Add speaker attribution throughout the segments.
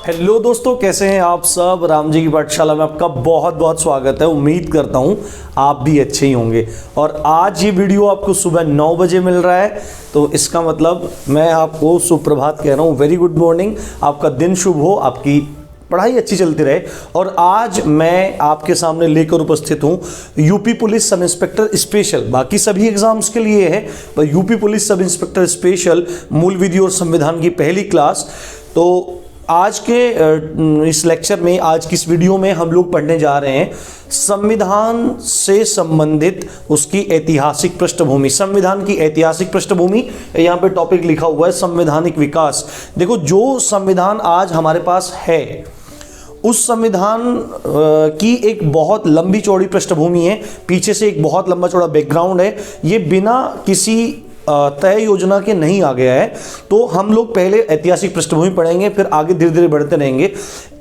Speaker 1: Hello दोस्तों, कैसे हैं आप सब। राम जी की पाठशाला में आपका बहुत बहुत स्वागत है। उम्मीद करता हूं आप भी अच्छे ही होंगे। और आज ये वीडियो आपको सुबह 9 बजे मिल रहा है, तो इसका मतलब मैं आपको सुप्रभात कह रहा हूं। वेरी गुड मॉर्निंग, आपका दिन शुभ हो, आपकी पढ़ाई अच्छी चलती रहे। और आज मैं आपके सामने लेकर उपस्थित हूं UP police sub inspector special. बाकी सभी एग्जाम्स के लिए है, पर UP police sub inspector special मूल विधि और संविधान की पहली क्लास। तो आज के इस लेक्चर में, आज की इस वीडियो में हम लोग पढ़ने जा रहे हैं संविधान से संबंधित उसकी ऐतिहासिक पृष्ठभूमि। संविधान की ऐतिहासिक पृष्ठभूमि, यहाँ पे टॉपिक लिखा हुआ है संवैधानिक विकास। देखो, जो संविधान आज हमारे पास है उस संविधान की एक बहुत लंबी चौड़ी पृष्ठभूमि है, पीछे से एक बहुत लंबा चौड़ा बैकग्राउंड है। ये बिना किसी तय योजना के नहीं आ गया है। तो हम लोग पहले ऐतिहासिक पृष्ठभूमि पढ़ेंगे, फिर आगे धीरे धीरे बढ़ते रहेंगे।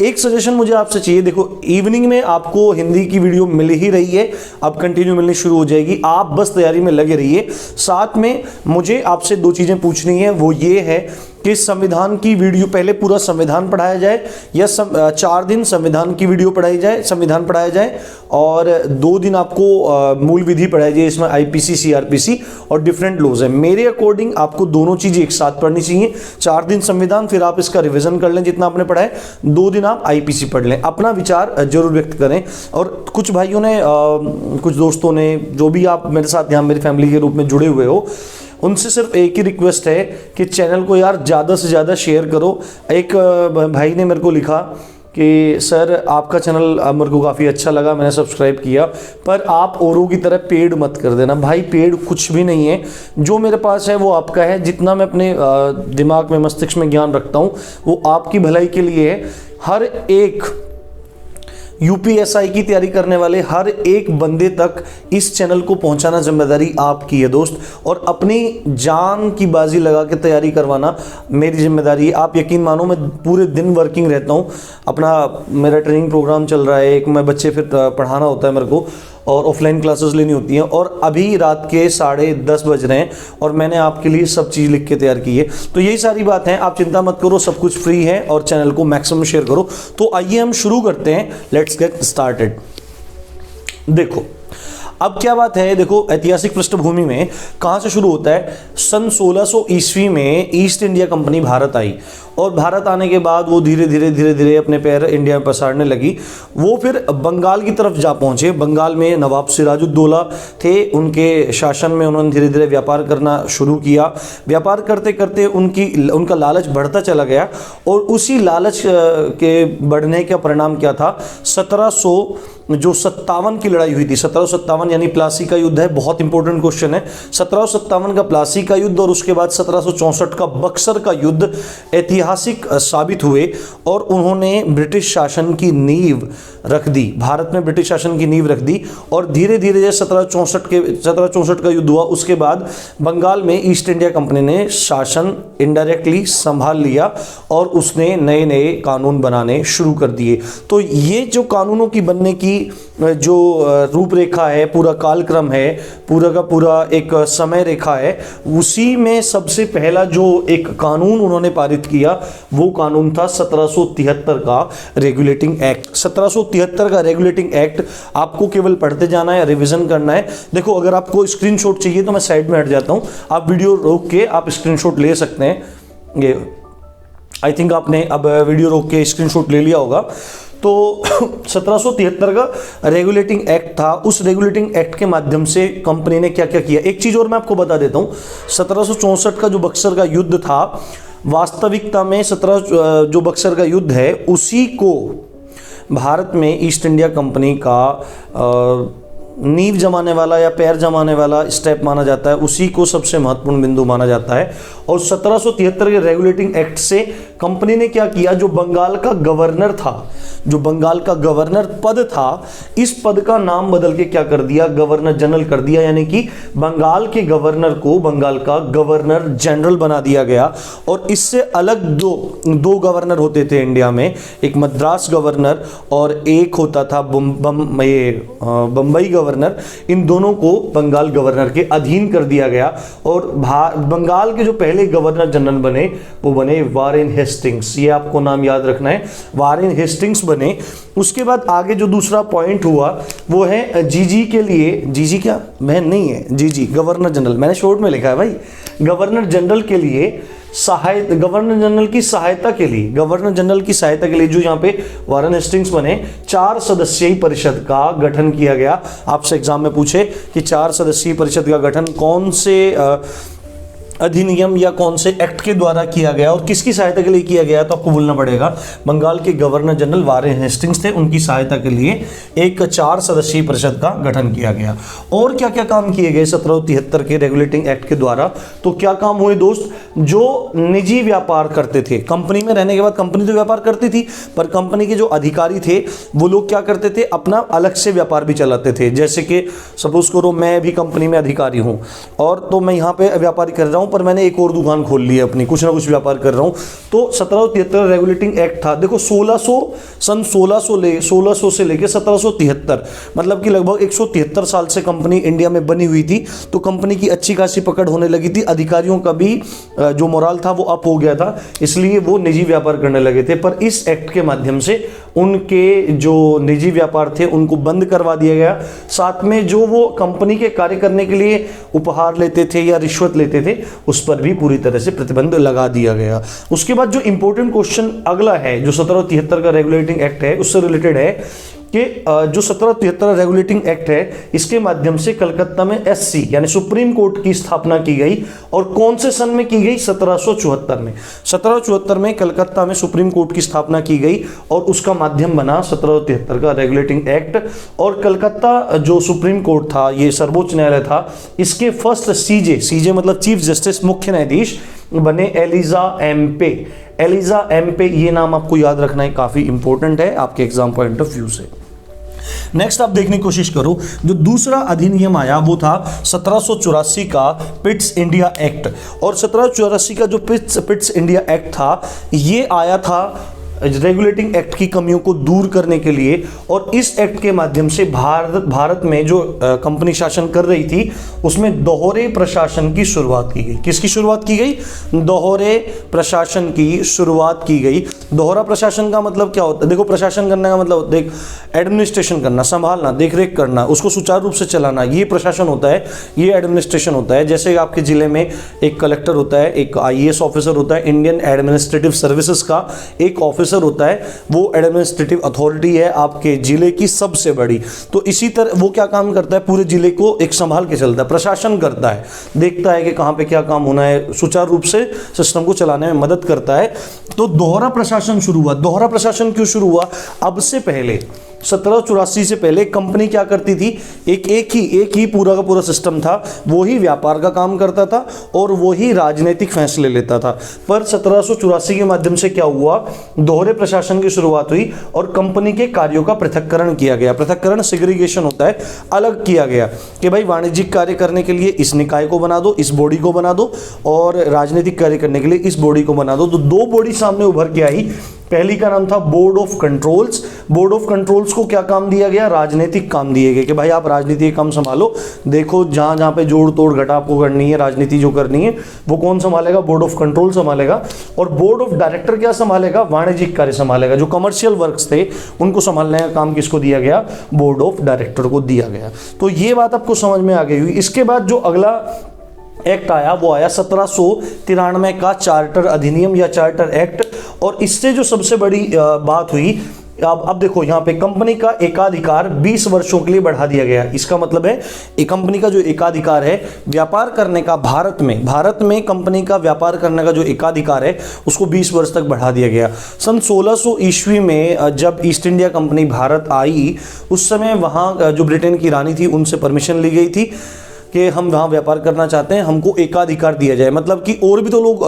Speaker 1: एक सजेशन मुझे आपसे चाहिए, देखो इवनिंग में आपको हिंदी की वीडियो मिल ही रही है, अब कंटिन्यू मिलनी शुरू हो जाएगी। आप बस तैयारी में लगे रहिए। साथ में मुझे आपसे दो चीजें पूछनी है, वो ये है कि संविधान की वीडियो पहले पूरा संविधान पढ़ाया जाए या 4 दिन संविधान की वीडियो पढ़ाई जाए, संविधान पढ़ाया जाए, और 2 दिन आपको मूल विधि पढ़ाई जाए। इसमें आईपीसी, सीआरपीसी और डिफरेंट लॉज है। मेरे अकॉर्डिंग आपको दोनों चीजें एक साथ पढ़नी चाहिए। 4 दिन संविधान, फिर आप इसका रिवीजन कर लें जितना आपने पढ़ा है, 2 दिन आप आईपीसी पढ़ लें। अपना विचार जरूर व्यक्त करें। और कुछ भाइयों ने, कुछ दोस्तों ने, जो भी आप मेरे साथ यहाँ मेरी फैमिली के रूप में जुड़े हुए हो, उनसे सिर्फ एक ही रिक्वेस्ट है कि चैनल को यार ज़्यादा से ज़्यादा शेयर करो। एक भाई ने मेरे को लिखा कि सर आपका चैनल मेरे को काफ़ी अच्छा लगा, मैंने सब्सक्राइब किया, पर आप औरों की तरह पेड मत कर देना। भाई पेड कुछ भी नहीं है, जो मेरे पास है वो आपका है। जितना मैं अपने दिमाग में, मस्तिष्क में ज्ञान रखता हूँ वो आपकी भलाई के लिए है। हर एक यूपीएसआई की तैयारी करने वाले हर एक बंदे तक इस चैनल को पहुंचाना जिम्मेदारी आपकी है दोस्त, और अपनी जान की बाजी लगा के तैयारी करवाना मेरी जिम्मेदारी है। आप यकीन मानो, मैं पूरे दिन वर्किंग रहता हूं, अपना मेरा ट्रेनिंग प्रोग्राम चल रहा है, एक मैं बच्चे फिर पढ़ाना होता है मेरे को, और ऑफलाइन क्लासेस लेनी होती हैं। और अभी रात के 10:30 बज रहे हैं और मैंने आपके लिए सब चीज़ लिख के तैयार की है। तो यही सारी बात है, आप चिंता मत करो, सब कुछ फ्री है, और चैनल को मैक्सिमम शेयर करो। तो आइए हम शुरू करते हैं, लेट्स गेट स्टार्टेड। देखो अब क्या बात है, देखो ऐतिहासिक पृष्ठभूमि में कहाँ से शुरू होता है। सन 1600 ईस्वी में ईस्ट इंडिया कंपनी भारत आई, और भारत आने के बाद वो धीरे धीरे अपने पैर इंडिया में पसारने लगी। वो फिर बंगाल की तरफ जा पहुंचे। बंगाल में नवाब सिराजुद्दौला थे, उनके शासन में उन्होंने धीरे धीरे व्यापार करना शुरू किया। व्यापार करते करते उनका लालच बढ़ता चला गया, और उसी लालच के बढ़ने का परिणाम क्या था। 1757 की लड़ाई हुई थी। 1757 यानी प्लासी का युद्ध है, बहुत इंपॉर्टेंट क्वेश्चन है। 1757 का प्लासी का युद्ध और उसके बाद 1764 का बक्सर का युद्ध ऐतिहासिक साबित हुए, और उन्होंने ब्रिटिश शासन की नींव रख दी। भारत में ब्रिटिश शासन की नींव रख दी, और धीरे धीरे 1764 का युद्ध हुआ, उसके बाद बंगाल में ईस्ट इंडिया कंपनी ने शासन इनडायरेक्टली संभाल लिया, और उसने नए नए कानून बनाने शुरू कर दिए। तो ये जो कानूनों की बनने की जो रूपरेखा है, पूरा कालक्रम है, पूरा का पूरा एक समय रेखा है, उसी में सबसे पहला जो एक कानून उन्होंने पारित किया वो कानून था 1773 का रेगुलेटिंग एक्ट। 1773 का रेगुलेटिंग एक्ट आपको केवल पढ़ते जाना है, रिवीजन करना है। देखो अगर आपको स्क्रीनशॉट चाहिए तो मैं साइड में हट जाता हूं, आप वीडियो रोक के आप स्क्रीनशॉट ले सकते हैं। ये आई थिंक आपने अब वीडियो रोक के स्क्रीनशॉट ले लिया होगा। तो 1773 का रेगुलेटिंग एक्ट था। उस रेगुलेटिंग एक्ट के माध्यम से कंपनी ने क्या क्या किया, एक चीज और मैं आपको बता देता हूं। 1764 का जो बक्सर का युद्ध था, वास्तविकता में जो बक्सर का युद्ध है उसी को भारत में ईस्ट इंडिया कंपनी का नींव जमाने वाला या पैर जमाने वाला स्टेप माना जाता है, उसी को सबसे महत्वपूर्ण बिंदु माना जाता है। और 1773 के रेगुलेटिंग एक्ट से कंपनी ने क्या किया, जो बंगाल का गवर्नर था, जो बंगाल का गवर्नर पद था, इस पद का नाम बदल के क्या कर दिया, गवर्नर जनरल कर दिया। यानी कि बंगाल के गवर्नर को बंगाल का गवर्नर जनरल बना दिया गया। और इससे अलग दो गवर्नर होते थे इंडिया में, एक मद्रास गवर्नर और एक होता था बम्बई गवर्नर। गवर्नर, इन दोनों को बंगाल गवर्नर के अधीन कर दिया गया। और बंगाल के जो पहले गवर्नर जनरल बने वो बने वारेन हेस्टिंग्स, ये आपको नाम याद रखना है, वारेन हेस्टिंग्स बने। उसके बाद आगे जो दूसरा पॉइंट हुआ वो है जीजी के लिए, जीजी क्या बहन नहीं है, जीजी गवर्नर जनरल, मैंने शॉर्ट में लिखा है भाई, गवर्नर जनरल के लिए सहायता, गवर्नर जनरल की सहायता के लिए, गवर्नर जनरल की सहायता के लिए जो यहाँ पे वारेन हेस्टिंग्स बने, 4 सदस्यीय परिषद का गठन किया गया। आपसे एग्जाम में पूछे कि 4 सदस्यीय परिषद का गठन कौन से अधिनियम या कौन से एक्ट के द्वारा किया गया और किसकी सहायता के लिए किया गया, तो आपको बोलना पड़ेगा बंगाल के गवर्नर जनरल वारेन हेस्टिंग्स थे, उनकी सहायता के लिए एक 4 सदस्यीय परिषद का गठन किया गया। और क्या क्या काम किए गए 1773 के रेगुलेटिंग एक्ट के द्वारा, तो क्या काम हुए दोस्त, जो निजी व्यापार करते थे, कंपनी में रहने के बाद कंपनी तो व्यापार करती थी, पर कंपनी के जो अधिकारी थे वो लोग क्या करते थे, अपना अलग से व्यापार भी चलाते थे। जैसे कि सपोज करो मैं भी कंपनी में अधिकारी हूँ और तो मैं यहाँ पे व्यापार कर रहा हूँ, पर मैंने एक और दुकान खोल ली है अपनी, कुछ ना कुछ व्यापार कर रहा हूं, तो 1773 रेगुलेटिंग एक्ट था। देखो 1600 से लेके 1773, मतलब कि लगभग 173 साल से कंपनी इंडिया में बनी हुई थी, तो कंपनी की अच्छी खासी पकड़ होने लगी थी, अधिकारियों का भी जो मोरल था वो अप हो गया था, इसलिए वो निजी व्यापार करने लगे थे। पर इस एक्ट के माध्यम से उनके जो निजी व्यापार थे उनको बंद करवा दिया गया। साथ में जो वो कंपनी के कार्य करने के लिए उपहार लेते थे या रिश्वत लेते थे उस पर भी पूरी तरह से प्रतिबंध लगा दिया गया। उसके बाद जो इंपॉर्टेंट क्वेश्चन अगला है, जो 1773 का रेगुलेटिंग एक्ट है उससे रिलेटेड है कि जो 1773 रेगुलेटिंग एक्ट है इसके माध्यम से कलकत्ता में एससी यानी सुप्रीम कोर्ट की स्थापना की गई। और कौन से सन में की गई, 1774 में। 1774 में कलकत्ता में सुप्रीम कोर्ट की स्थापना की गई और उसका माध्यम बना 1773 का रेगुलेटिंग एक्ट। और कलकत्ता जो सुप्रीम कोर्ट था, ये सर्वोच्च न्यायालय था, इसके फर्स्ट सीजे मतलब चीफ जस्टिस, मुख्य न्यायाधीश बने एलिजा एम पे। एलिजा एम पे, ये नाम आपको याद रखना है, काफी इंपॉर्टेंट है आपके एग्जाम पॉइंट ऑफ व्यू से। नेक्स्ट आप देखने की कोशिश करो, जो दूसरा अधिनियम आया वो था 1784 का पिट्स इंडिया एक्ट। और 1784 का जो पिट्स इंडिया एक्ट था, ये आया था रेगुलेटिंग एक्ट की कमियों को दूर करने के लिए। और इस एक्ट के माध्यम से भारत में जो कंपनी शासन कर रही थी उसमें दोहरे प्रशासन की शुरुआत की गई। किसकी शुरुआत की गई, दोहरे प्रशासन की शुरुआत की गई। दोहरा प्रशासन का मतलब क्या होता है, देखो प्रशासन करने का मतलब देख एडमिनिस्ट्रेशन करना, संभालना, देखरेख करना, उसको सुचारू रूप से चलाना, ये प्रशासन होता है, ये एडमिनिस्ट्रेशन होता है। जैसे आपके जिले में एक कलेक्टर होता है, एक IAS ऑफिसर होता है, इंडियन एडमिनिस्ट्रेटिव सर्विसेज का एक ऑफिसर होता है, वो एडमिनिस्ट्रेटिव अथॉरिटी है आपके जिले की सबसे बड़ी। तो इसी तरह वो क्या काम करता है, पूरे जिले को एक संभाल के चलता है, प्रशासन करता है, देखता है कि कहां पे क्या काम होना है, सुचारू रूप से सिस्टम को चलाने में मदद करता है। तो दोहरा प्रशासन शुरू हुआ। दोहरा प्रशासन क्यों शुरू हुआ, अब से पहले 1784 से पहले कंपनी क्या करती थी, एक ही पूरा का पूरा सिस्टम था, वो ही व्यापार का काम करता था और वो ही राजनीतिक फैसले लेता था। पर 1784 के माध्यम से क्या हुआ, दोहरे प्रशासन की शुरुआत हुई और कंपनी के कार्यों का पृथक्करण किया गया। पृथक्करण सेग्रीगेशन होता है, अलग किया गया कि भाई वाणिज्यिक कार्य करने के लिए इस निकाय को बना दो, इस बॉडी को बना दो, और राजनीतिक कार्य करने के लिए इस बॉडी को बना दो। तो 2 बॉडी सामने उभर के आई। पहली का नाम था board of controls. Board of controls को क्या काम दिया गया, राजनीतिक काम दिए गए कि भाई आप राजनीति काम संभालो, देखो जहां जहां पे जोड़ तोड़ घटा आपको करनी है, राजनीति जो करनी है वो कौन संभालेगा, बोर्ड ऑफ कंट्रोल संभालेगा। और बोर्ड ऑफ डायरेक्टर क्या संभालेगा, वाणिज्यिक कार्य संभालेगा। जो कमर्शियल वर्क्स थे उनको संभालने का काम किसको दिया गया, बोर्ड ऑफ डायरेक्टर को दिया गया। तो ये बात आपको समझ में आ गई हुई। इसके बाद जो अगला एक्ट आया वो आया 1793 का चार्टर अधिनियम या चार्टर एक्ट। और इससे जो सबसे बड़ी बात हुई, अब देखो यहाँ पे कंपनी का एकाधिकार 20 वर्षों के लिए बढ़ा दिया गया। इसका मतलब है एक कंपनी का जो एकाधिकार है व्यापार करने का, भारत में कंपनी का व्यापार करने का जो एकाधिकार है उसको 20 वर्ष तक बढ़ा दिया गया। सन 1600 ईस्वी में जब ईस्ट इंडिया कंपनी भारत आई, उस समय वहाँ जो ब्रिटेन की रानी थी उनसे परमिशन ली गई थी कि हम वहाँ व्यापार करना चाहते हैं, हमको एकाधिकार दिया जाए। मतलब कि और भी तो लोग,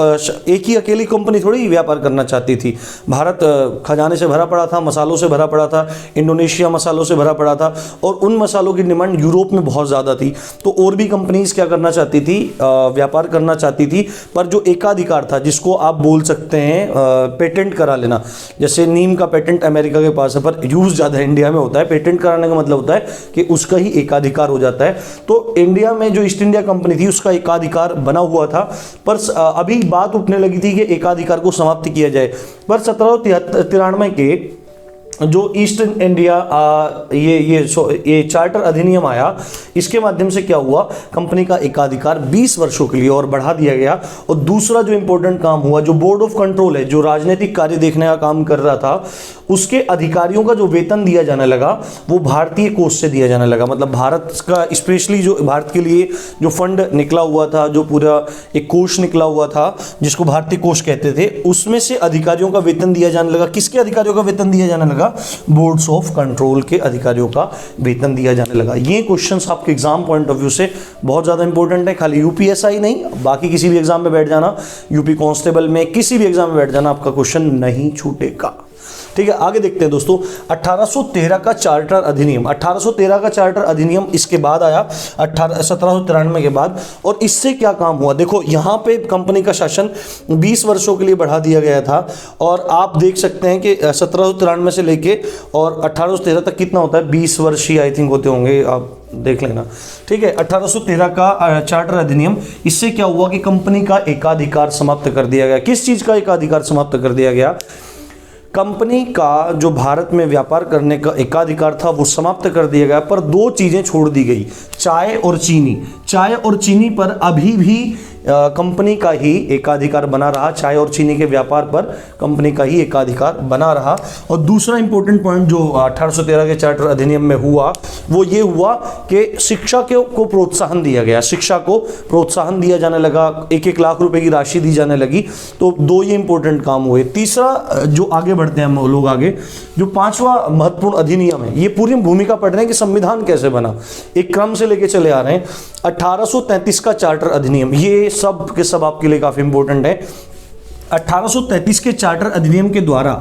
Speaker 1: एक ही अकेली कंपनी थोड़ी व्यापार करना चाहती थी। भारत खजाने से भरा पड़ा था, मसालों से भरा पड़ा था, इंडोनेशिया मसालों से भरा पड़ा था, और उन मसालों की डिमांड यूरोप में बहुत ज़्यादा थी। तो और भी कंपनीज क्या करना चाहती थी, व्यापार करना चाहती थी। पर जो एकाधिकार था, जिसको आप बोल सकते हैं पेटेंट करा लेना, जैसे नीम का पेटेंट अमेरिका के पास है पर यूज़ ज़्यादा इंडिया में होता है। पेटेंट कराने का मतलब होता है कि उसका ही एकाधिकार हो जाता है। तो इंडिया में जो ईस्ट इंडिया कंपनी थी उसका एकाधिकार बना हुआ था, पर अभी बात उठने लगी थी कि एकाधिकार को समाप्त किया जाए। पर 1793 के जो ईस्ट इंडिया ये चार्टर अधिनियम आया, इसके माध्यम से क्या हुआ, कंपनी का एकाधिकार 20 वर्षों के लिए और बढ़ा दिया गया। और दूसरा जो इंपॉर्टेंट काम हुआ, जो बोर्ड ऑफ कंट्रोल है, जो राजनीतिक कार्य देखने का काम कर रहा था, उसके अधिकारियों का जो वेतन दिया जाने लगा वो भारतीय कोष से दिया जाने लगा। मतलब भारत का स्पेशली जो भारत के लिए जो फंड निकला हुआ था, जो पूरा एक कोष निकला हुआ था जिसको भारतीय कोष कहते थे, उसमें से अधिकारियों का वेतन दिया जाने लगा। किसके अधिकारियों का वेतन दिया जाने लगा? बोर्ड्स ऑफ कंट्रोल के अधिकारियों का वेतन दिया जाने लगा। ये क्वेश्चंस आपके एग्जाम पॉइंट ऑफ व्यू से बहुत ज़्यादा इंपॉर्टेंट है। खाली यूपीएसआई नहीं, बाकी किसी भी एग्जाम में बैठ जाना, यूपी कांस्टेबल में किसी भी एग्जाम में बैठ जाना, आपका क्वेश्चन नहीं छूटेगा। ठीक है, आगे देखते हैं दोस्तों। 1813 का चार्टर अधिनियम, 1813 का चार्टर अधिनियम इसके बाद आया, 1793 के बाद। और इससे क्या काम हुआ, देखो यहाँ पे कंपनी का शासन 20 वर्षों के लिए बढ़ा दिया गया था। और आप देख सकते हैं कि 1793 से लेके और 1813 तक कितना होता है, 20 वर्ष ही आई थिंक होते होंगे, आप देख लेना। ठीक है, 1813 का चार्टर अधिनियम, इससे क्या हुआ कि कंपनी का एकाधिकार समाप्त कर दिया गया। किस चीज का एकाधिकार समाप्त कर दिया गया? कंपनी का जो भारत में व्यापार करने का एकाधिकार था वो समाप्त कर दिया गया। पर दो चीजें छोड़ दी गई, चाय और चीनी। चाय और चीनी पर अभी भी कंपनी का ही एकाधिकार बना रहा। चाय और चीनी के व्यापार पर कंपनी का ही एकाधिकार बना रहा। और दूसरा इंपॉर्टेंट पॉइंट जो 1813 के चार्टर अधिनियम में हुआ वो ये हुआ कि शिक्षा को प्रोत्साहन दिया गया। शिक्षा को प्रोत्साहन दिया जाने लगा, 1-1 लाख रुपए की राशि दी जाने लगी। तो दो ये इंपॉर्टेंट काम हुए। तीसरा जो आगे बढ़ते हैं हम लोग आगे, जो 5वां महत्वपूर्ण अधिनियम है, ये पूरी भूमिका पढ़ रहे हैं कि संविधान कैसे बना, एक क्रम से लेके चले आ रहे हैं। 1833 का चार्टर अधिनियम, ये सब के सब आपके लिए काफी इंपॉर्टेंट है। 1833 के चार्टर अधिनियम के द्वारा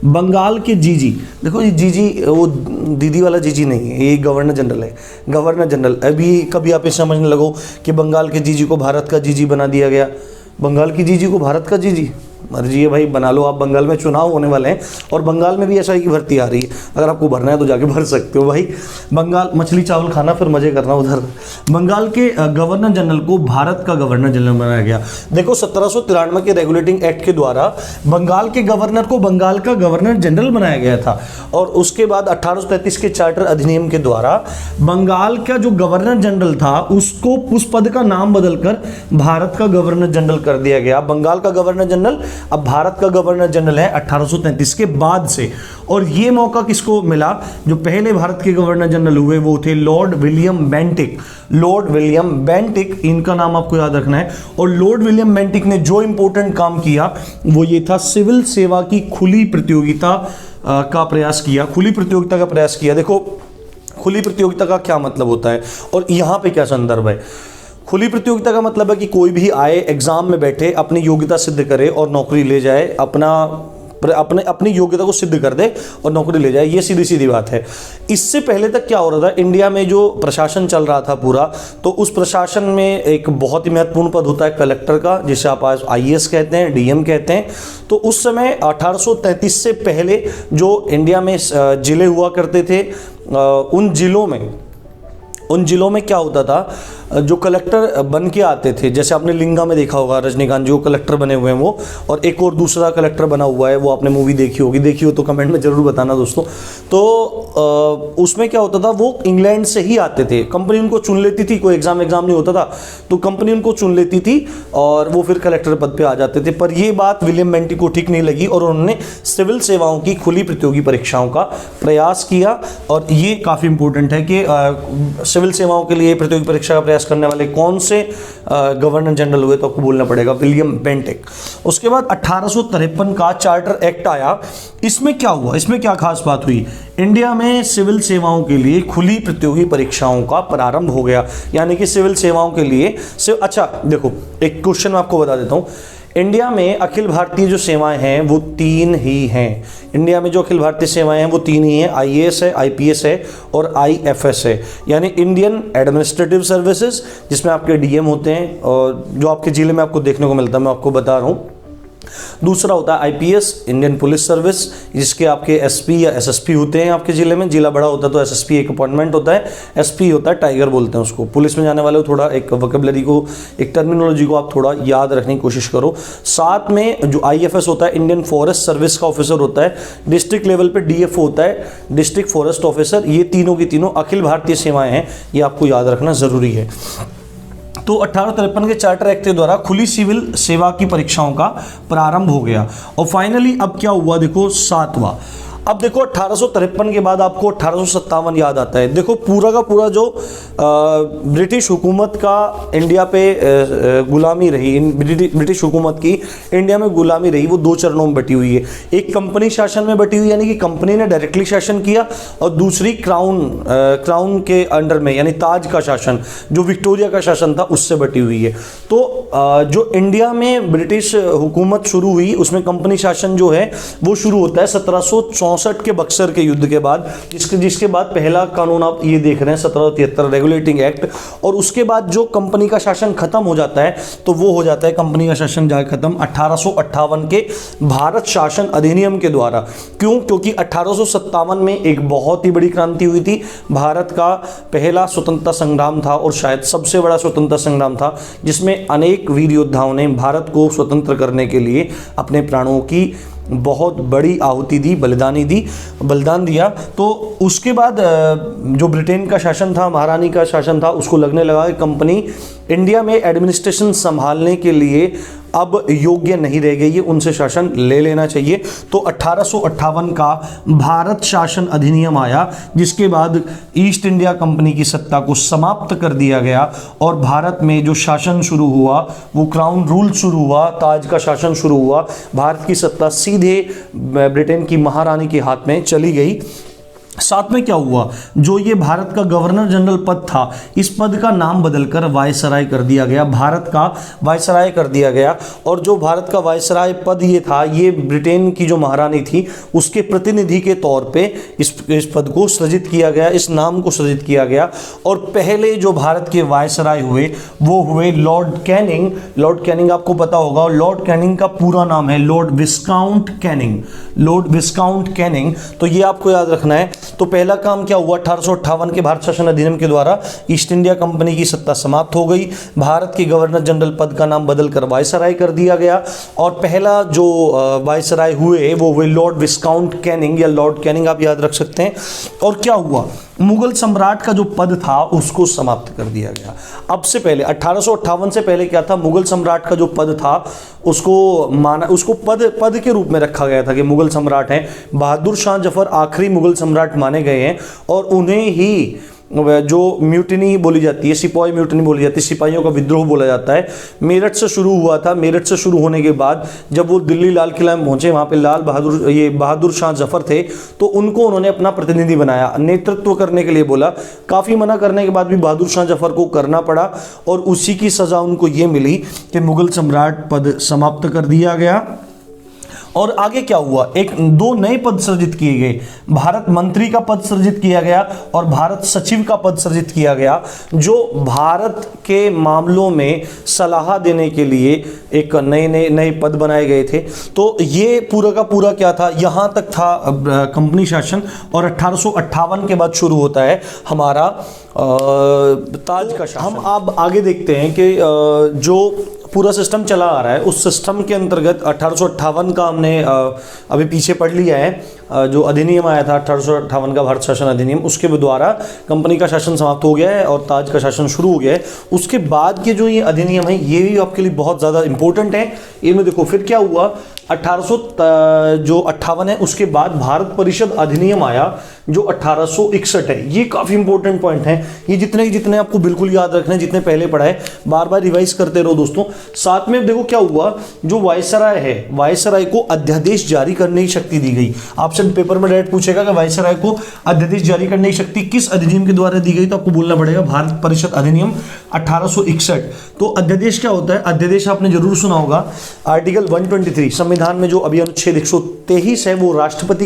Speaker 1: बंगाल के जीजी, देखो ये जीजी वो दीदी वाला जीजी नहीं है, ये गवर्नर जनरल है। गवर्नर जनरल, अभी कभी आप ये समझने लगो कि बंगाल के जीजी को भारत का जीजी बना दिया गया। बंगाल की जीजी को भारत का जीजी, मर्जी है भाई, बना लो आप। बंगाल में चुनाव होने वाले हैं और बंगाल में भी एसआई की भर्ती आ रही है। अगर आपको भरना है तो जाके भर सकते हो भाई। बंगाल मछली चावल खाना, फिर मजे करना उधर। बंगाल के गवर्नर जनरल को भारत का गवर्नर जनरल बनाया गया। देखो 1793 के रेगुलेटिंग एक्ट के द्वारा बंगाल के गवर्नर को बंगाल का गवर्नर जनरल बनाया गया था। और उसके बाद 1833 के चार्टर अधिनियम के द्वारा बंगाल का जो गवर्नर जनरल था उसको उस पद का नाम बदलकर भारत का गवर्नर जनरल कर दिया गया। बंगाल का गवर्नर जनरल अब भारत का गवर्नर जनरल है 1833 के बाद से। और ये मौका किसको मिला? जो पहले भारत के गवर्नर जनरल हुए वो थे Lord William Bentinck. Lord William Bentinck, इनका नाम आपको याद रखना है। और लॉर्ड विलियम बेंटिक ने जो इंपॉर्टेंट काम किया वो ये था, सिविल सेवा की खुली प्रतियोगिता का प्रयास किया। खुली प्रतियोगिता का प्रयास किया। देखो खुली प्रतियोगिता का क्या मतलब होता है और यहाँ पे क्या संदर्भ है। खुली प्रतियोगिता का मतलब है कि कोई भी आए, एग्जाम में बैठे, अपनी योग्यता सिद्ध करे और नौकरी ले जाए, अपनी योग्यता को सिद्ध कर दे और नौकरी ले जाए। ये सीधी सीधी बात है। इससे पहले तक क्या हो रहा था, इंडिया में जो प्रशासन चल रहा था पूरा, तो उस प्रशासन में एक बहुत ही महत्वपूर्ण पद होता है कलेक्टर का, जिसे आप आज आईएएस कहते हैं, डीएम कहते हैं। तो उस समय 1833 से पहले जो इंडिया में जिले हुआ करते थे, उन जिलों में क्या होता था, जो कलेक्टर बन के आते थे, जैसे आपने लिंगा में देखा होगा रजनीकांत जी, वो कलेक्टर बने हुए हैं वो, और एक और दूसरा कलेक्टर बना हुआ है, वो आपने मूवी देखी होगी, देखी हो तो कमेंट में जरूर बताना दोस्तों। तो उसमें क्या होता था, वो इंग्लैंड से ही आते थे, कंपनी उनको चुन लेती थी, कोई एग्जाम नहीं होता था तो कंपनी उनको चुन लेती थी और वो फिर कलेक्टर पद पर आ जाते थे। पर ये बात विलियम बेंटिक को ठीक नहीं लगी और उन्होंने सिविल सेवाओं की खुली प्रतियोगी परीक्षाओं का प्रयास किया। और ये काफ़ी इंपॉर्टेंट है कि सिविल सेवाओं के लिए प्रतियोगी परीक्षा का प्रयास प्रयास करने वाले कौन से गवर्नर जनरल हुए, तो आपको बोलना पड़ेगा विलियम बेंटिक। उसके बाद 1853 का चार्टर एक्ट आया। इसमें क्या हुआ, इसमें क्या खास बात हुई, इंडिया में सिविल सेवाओं के लिए खुली प्रतियोगी परीक्षाओं का प्रारंभ हो गया। यानी कि सिविल सेवाओं के लिए अच्छा देखो, एक क्वेश्चन मैं आपको बता देता हूं। इंडिया में अखिल भारतीय जो सेवाएं हैं वो 3 ही हैं। इंडिया में जो अखिल भारतीय सेवाएं हैं वो 3 ही हैं, आईएएस है, आईपीएस है और आईएफएस है। यानी इंडियन एडमिनिस्ट्रेटिव सर्विसेज, जिसमें आपके डीएम होते हैं और जो आपके जिले में आपको देखने को मिलता है, मैं आपको बता रहा हूँ। दूसरा होता है आईपीएस, इंडियन पुलिस सर्विस, जिसके आपके एसपी या एसएसपी होते हैं आपके जिले में। जिला बड़ा होता है तो एसएसपी एक अपॉइंटमेंट होता है, एसपी होता है टाइगर बोलते हैं उसको। पुलिस में जाने वाले थोड़ा एक वोकैबुलरी को, एक टर्मिनोलॉजी को आप थोड़ा याद रखने की कोशिश करो। साथ में जो आईएफएस होता है, इंडियन फॉरेस्ट सर्विस का ऑफिसर होता है। डिस्ट्रिक्ट लेवल पे डीएफ होता है, डिस्ट्रिक्ट फॉरेस्ट ऑफिसर। ये तीनों की तीनों अखिल भारतीय सेवाएं हैं, ये आपको याद रखना जरूरी है। तो 1853 के चार्टर एक्ट के द्वारा खुली सिविल सेवा की परीक्षाओं का प्रारंभ हो गया। और फाइनली अब क्या हुआ, देखो 7वां। अब देखो 1853 के बाद आपको 1857 याद आता है। देखो पूरा का पूरा जो ब्रिटिश हुकूमत का इंडिया पे गुलामी रही, ब्रिटिश हुकूमत की इंडिया में गुलामी रही, वो 2 चरणों में बटी हुई है। एक कंपनी शासन में बटी हुई, यानी कि कंपनी ने डायरेक्टली शासन किया, और दूसरी क्राउन के अंडर में, यानी ताज का शासन, जो विक्टोरिया का शासन था, उससे बटी हुई है। तो जो इंडिया में ब्रिटिश हुकूमत शुरू हुई, उसमें कंपनी शासन जो है वो शुरू होता है 1764 के बक्सर के युद्ध के बाद, जिसके बाद पहला कानून आप ये देख रहे हैं 1773 रेगुलेटिंग एक्ट। और उसके बाद जो कंपनी का शासन खत्म हो जाता है, तो वो हो जाता है कंपनी का शासन जाकर खत्म 1858 के भारत शासन अधिनियम के द्वारा। क्यों? क्योंकि 1857 में एक बहुत ही बड़ी क्रांति हुई थी। भारत का पहला स्वतंत्रता संग्राम था और शायद सबसे बड़ा स्वतंत्रता संग्राम था, जिसमें अनेक वीर योद्धाओं ने भारत को स्वतंत्र करने के लिए अपने प्राणों की बहुत बड़ी आहुति दी, बलिदान दिया। तो उसके बाद जो ब्रिटेन का शासन था, महारानी का शासन था, उसको लगने लगा कि कंपनी इंडिया में एडमिनिस्ट्रेशन संभालने के लिए अब योग्य नहीं रह गई है, उनसे शासन ले लेना चाहिए। तो 1858 का भारत शासन अधिनियम आया, जिसके बाद ईस्ट इंडिया कंपनी की सत्ता को समाप्त कर दिया गया और भारत में जो शासन शुरू हुआ वो क्राउन रूल शुरू हुआ, ताज का शासन शुरू हुआ। भारत की सत्ता सीधे ब्रिटेन की महारानी के हाथ में चली गई। साथ में क्या हुआ, जो ये भारत का गवर्नर जनरल पद था, इस पद का नाम बदलकर वायसराय कर दिया गया, भारत का वायसराय कर दिया गया। और जो भारत का वायसराय पद ये था, ये ब्रिटेन की जो महारानी थी उसके प्रतिनिधि के तौर पे इस पद को सृजित किया गया, इस नाम को सृजित किया गया। और पहले जो भारत के वायसराय हुए वो हुए लॉर्ड कैनिंग। लॉर्ड कैनिंग आपको पता होगा, लॉर्ड कैनिंग का पूरा नाम है लॉर्ड विस्काउंट कैनिंग, लॉर्ड विस्काउंट कैनिंग। तो ये आपको याद रखना है। तो पहला काम क्या हुआ, 1858 के भारत शासन अधिनियम के द्वारा ईस्ट इंडिया कंपनी की सत्ता समाप्त हो गई, भारत के गवर्नर जनरल पद का नाम बदलकर वायसराय कर दिया गया। और पहला जो वायसराय हुए वो हुए लॉर्ड विस्काउंट कैनिंग या लॉर्ड कैनिंग, आप याद रख सकते हैं। और क्या हुआ, मुगल सम्राट का जो पद था उसको समाप्त कर दिया गया। अब से पहले 1858 से पहले क्या था, मुगल सम्राट का जो पद था उसको पद के रूप में रखा गया था कि मुगल सम्राट हैं। बहादुर शाह जफर आखिरी मुगल सम्राट माने गए हैं और उन्हें ही जो म्यूटिनी बोली जाती है, सिपाही म्यूटिनी बोली जाती है, सिपाहियों का विद्रोह बोला जाता है, मेरठ से शुरू हुआ था। मेरठ से शुरू होने के बाद जब वो दिल्ली लाल किला में पहुंचे, वहाँ पे बहादुर शाह जफर थे, तो उनको उन्होंने अपना प्रतिनिधि बनाया, नेतृत्व करने के लिए बोला। काफ़ी मना करने के बाद भी बहादुर शाह जफर को करना पड़ा और उसी की सज़ा उनको ये मिली कि मुगल सम्राट पद समाप्त कर दिया गया। और आगे क्या हुआ, 2 नए पद सृजित किए गए, भारत मंत्री का पद सृजित किया गया और भारत सचिव का पद सृजित किया गया, जो भारत के मामलों में सलाह देने के लिए एक नए पद बनाए गए थे। तो ये पूरा का पूरा क्या था, यहाँ तक था कंपनी शासन। और 1858 के बाद शुरू होता है हमारा ताज का शासन। हम अब आगे देखते हैं कि जो पूरा सिस्टम चला आ रहा है, उस सिस्टम के अंतर्गत 1858 का हमने अभी पीछे पढ़ लिया है। जो अधिनियम आया था 1858 का भारत शासन अधिनियम, उसके द्वारा कंपनी का शासन समाप्त हो गया है और ताज का शासन शुरू हो गया है। उसके बाद के जो ये अधिनियम है ये भी आपके लिए बहुत ज़्यादा इंपॉर्टेंट है। इनमें देखो फिर क्या हुआ, 1858 है, उसके बाद भारत परिषद अधिनियम आया जो 1861 है। ये काफी इंपॉर्टेंट पॉइंट है, ये जितने आपको बिल्कुल याद रखने, जितने पहले पढ़ा है बार बार रिवाइज करते रहो दोस्तों। साथ में देखो क्या हुआ, जो वायसराय है, वायसराय को अध्यादेश जारी करने की शक्ति दी गई। ऑप्शन पेपर में डायरेक्ट पूछेगा कि वायसराय को अध्यादेश जारी करने की शक्ति किस अधिनियम के द्वारा दी गई, तो आपको बोलना पड़ेगा भारत परिषद अधिनियम 1861। तो अध्यादेश क्या होता है? अध्यादेश आपने जरूर सुना होगा, आर्टिकल 123 संविधान में जो अभी अनुच्छेद 123 है वो राष्ट्रपति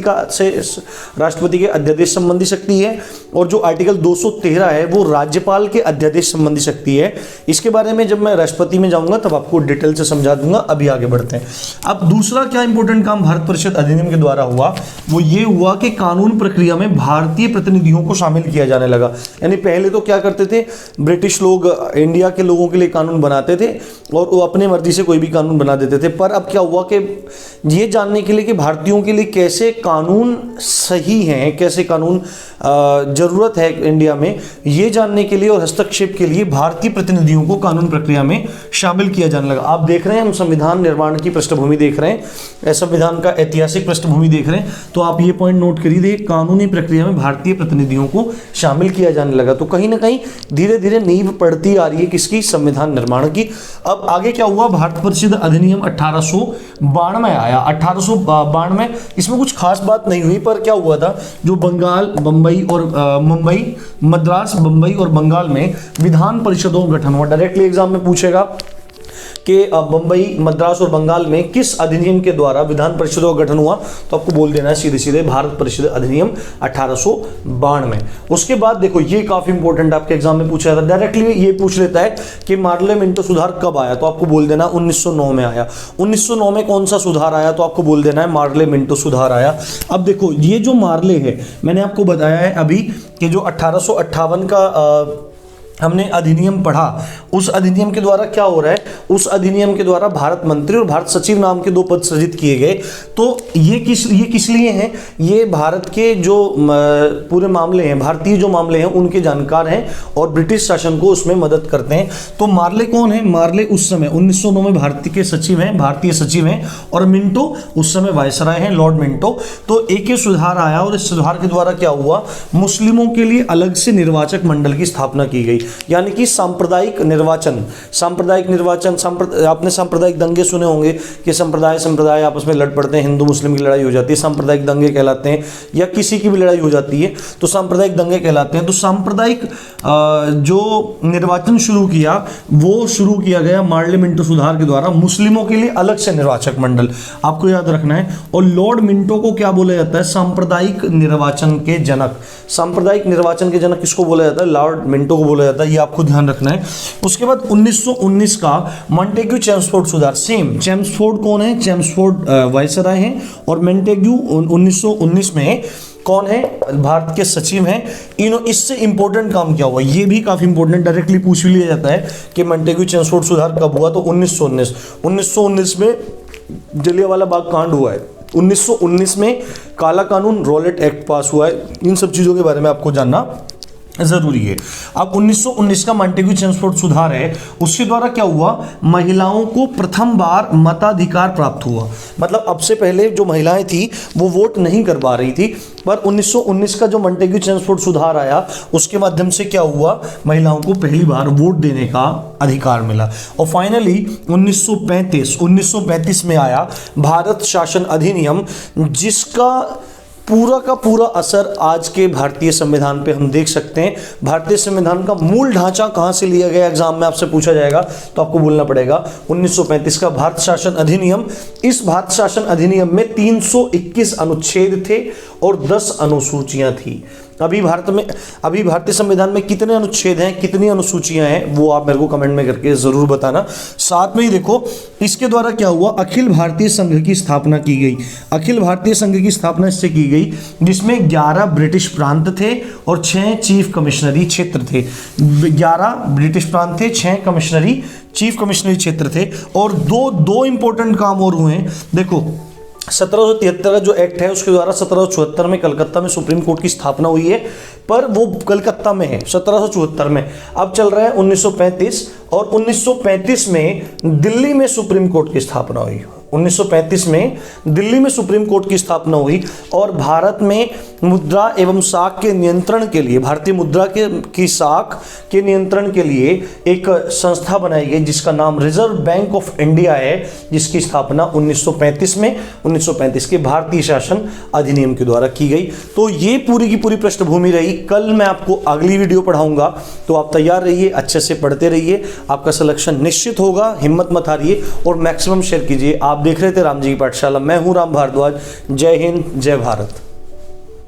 Speaker 1: के अध्यादेश संबंधी शक्ति है, और जो आर्टिकल 213 है वो राज्यपाल के अध्यादेश संबंधी शक्ति है। इसके बारे में जब मैं राष्ट्रपति में जाऊंगा तब आपको डिटेल से समझा दूंगा। अभी आगे बढ़ते हैं। अब दूसरा क्या इंपॉर्टेंट काम भारत परिषद अधिनियम के द्वारा हुआ, वो ये हुआ कि कानून प्रक्रिया में भारतीय प्रतिनिधियों को शामिल किया जाने लगा। यानी पहले तो क्या करते थे, ब्रिटिश लोग इंडिया के लोगों के लिए कानून बनाते थे और वो अपने मर्जी से कोई भी कानून बना देते थे। पर अब क्या हुआ कि ये जानने के लिए कि भारतीयों के लिए कैसे कानून सही हैं, कैसे कानून जरूरत है इंडिया में, ये जानने के लिए और हस्तक्षेप के लिए भारतीय प्रतिनिधियों को कानून प्रक्रिया में शामिल किया जाने लगा। आप देख रहे हैं, हम संविधान निर्माण की पृष्ठभूमि देख रहे हैं, संविधान का ऐतिहासिक पृष्ठभूमि देख रहे हैं, तो आप ये पॉइंट नोट करिए, कानूनी प्रक्रिया में भारतीय प्रतिनिधियों को शामिल किया जाने लगा। तो कहीं ना कहीं धीरे धीरे नींव पड़ती आ रही है किसकी? संविधान निर्माण की। अब आगे क्या हुआ, भारत परिषद अधिनियम 1892 आया। 1892 इसमें कुछ खास बात नहीं हुई, पर क्या हुआ था, जो बंगाल, मुंबई, मद्रास, बंबई और बंगाल में विधान परिषदों का गठन हुआ। डायरेक्टली एग्जाम में पूछेगा कि बंबई, मद्रास और बंगाल में किस अधिनियम के द्वारा विधान परिषदों का गठन हुआ, तो आपको बोल देना है सीधे सीधे भारत परिषद अधिनियम 1892। उसके बाद देखो, ये काफी इंपॉर्टेंट आपके एग्जाम में पूछा जाता है, डायरेक्टली ये पूछ लेता है कि मार्ले मिंटो सुधार कब आया, तो आपको बोल देना 1909 में आया। 1909 में कौन सा सुधार आया, तो आपको बोल देना है मार्ले मिंटो सुधार आया। अब देखो, ये जो मार्ले है, मैंने आपको बताया है अभी कि जो 1858 का हमने अधिनियम पढ़ा, उस अधिनियम के द्वारा क्या हो रहा है, उस अधिनियम के द्वारा भारत मंत्री और भारत सचिव नाम के 2 पद सृजित किए गए। तो ये किस लिए हैं? ये भारत के जो पूरे मामले हैं, भारतीय जो मामले हैं उनके जानकार हैं और ब्रिटिश शासन को उसमें मदद करते हैं। तो मार्ले कौन है? मार्ले उस समय 1909 में भारतीय सचिव हैं और मिंटो उस समय वायसराय हैं, लॉर्ड मिंटो। तो एक सुधार आया और इस सुधार के द्वारा क्या हुआ, मुस्लिमों के लिए अलग से निर्वाचक मंडल की स्थापना की गई। यानी कि सांप्रदायिक निर्वाचन, आपने सांप्रदायिक दंगे सुने होंगे कि संप्रदाय आपस में लड़ पड़ते हैं, हिंदू मुस्लिम की लड़ाई हो जाती है, सांप्रदायिक दंगे कहलाते हैं, या किसी की भी लड़ाई हो जाती है तो सांप्रदायिक दंगे कहलाते हैं। तो सांप्रदायिक जो निर्वाचन शुरू किया वो शुरू किया गया मार्ले मिंटो सुधार के द्वारा, मुस्लिमों के लिए अलग से निर्वाचक मंडल, आपको याद रखना है। और लॉर्ड मिंटो को क्या बोला जाता है? सांप्रदायिक निर्वाचन के जनक। सांप्रदायिक निर्वाचन के जनक किसको बोला जाता है? लॉर्ड मिंटो को बोला जाता है, ये आपको ध्यान रखना है। उसके बाद 1919 का मॉन्टेग्यू चेम्सफोर्ड सुधार। सेम, चेम्सफोर्ड कौन है? चेम्सफोर्ड वायसराय हैं और मॉन्टेग्यू 1919 में कौन है? भारत के सचिव हैं। इससे इंपॉर्टेंट काम क्या हुआ, ये भी काफी इंपॉर्टेंट, डायरेक्टली पूछ भी लिया जाता है कि मॉन्टेग्यू चेम्सफोर्ड सुधार कब हुआ, तो 1919 में जलियांवाला बाग कांड हुआ है। 1919 में काला कानून, रॉलेट एक्ट पास हुआ है। इन सब चीजों के बारे में आपको जानना जरूरी है। अब 1919 का मॉन्टेग्यू चेम्सफोर्ड सुधार है, उसके द्वारा क्या हुआ, महिलाओं को प्रथम बार मताधिकार प्राप्त हुआ। मतलब अब से पहले जो महिलाएं थी वो वोट नहीं कर पा रही थी, पर 1919 का जो मॉन्टेग्यू चेम्सफोर्ड सुधार आया उसके माध्यम से क्या हुआ, महिलाओं को पहली बार वोट देने का अधिकार मिला। और फाइनली 1935 में आया भारत शासन अधिनियम, जिसका पूरा का पूरा असर आज के भारतीय संविधान पे हम देख सकते हैं। भारतीय संविधान का मूल ढांचा कहां से लिया गया, एग्जाम में आपसे पूछा जाएगा तो आपको बोलना पड़ेगा 1935 का भारत शासन अधिनियम। इस भारत शासन अधिनियम में 321 अनुच्छेद थे और 10 अनुसूचियां थी। अभी भारतीय संविधान में कितने अनुच्छेद हैं, कितनी अनुसूचियां हैं, वो आप मेरे को कमेंट में करके जरूर बताना। साथ में ही देखो, इसके द्वारा क्या हुआ, अखिल भारतीय संघ की स्थापना की गई। अखिल भारतीय संघ की स्थापना इससे की गई जिसमें 11 ब्रिटिश प्रांत थे और 6 चीफ कमिश्नरी क्षेत्र थे। 11 ब्रिटिश प्रांत थे, 6 चीफ कमिश्नरी क्षेत्र थे। और दो इंपॉर्टेंट काम और हुए हैं। देखो, 1773 जो एक्ट है उसके द्वारा 1774 में कलकत्ता में सुप्रीम कोर्ट की स्थापना हुई है, पर वो कलकत्ता में है 1774 में। अब चल रहा है 1935 और 1935 में दिल्ली में सुप्रीम कोर्ट की स्थापना हुई। 1935 में दिल्ली में सुप्रीम कोर्ट की स्थापना हुई और भारत में मुद्रा एवं साख के नियंत्रण के लिए, भारतीय मुद्रा की साख के नियंत्रण के लिए एक संस्था बनाई गई जिसका नाम रिजर्व बैंक ऑफ इंडिया है, जिसकी स्थापना 1935 में 1935 के भारतीय शासन अधिनियम के द्वारा की गई। तो ये पूरी की पूरी पृष्ठभूमि रही। कल मैं आपको अगली वीडियो पढ़ाऊंगा, तो आप तैयार रहिए, अच्छे से पढ़ते रहिए, आपका सिलेक्शन निश्चित होगा। हिम्मत मत हारिए और मैक्सिमम शेयर कीजिए। आप देख रहे थे राम जी की पाठशाला, मैं हूं राम भारद्वाज। जय हिंद, जय भारत।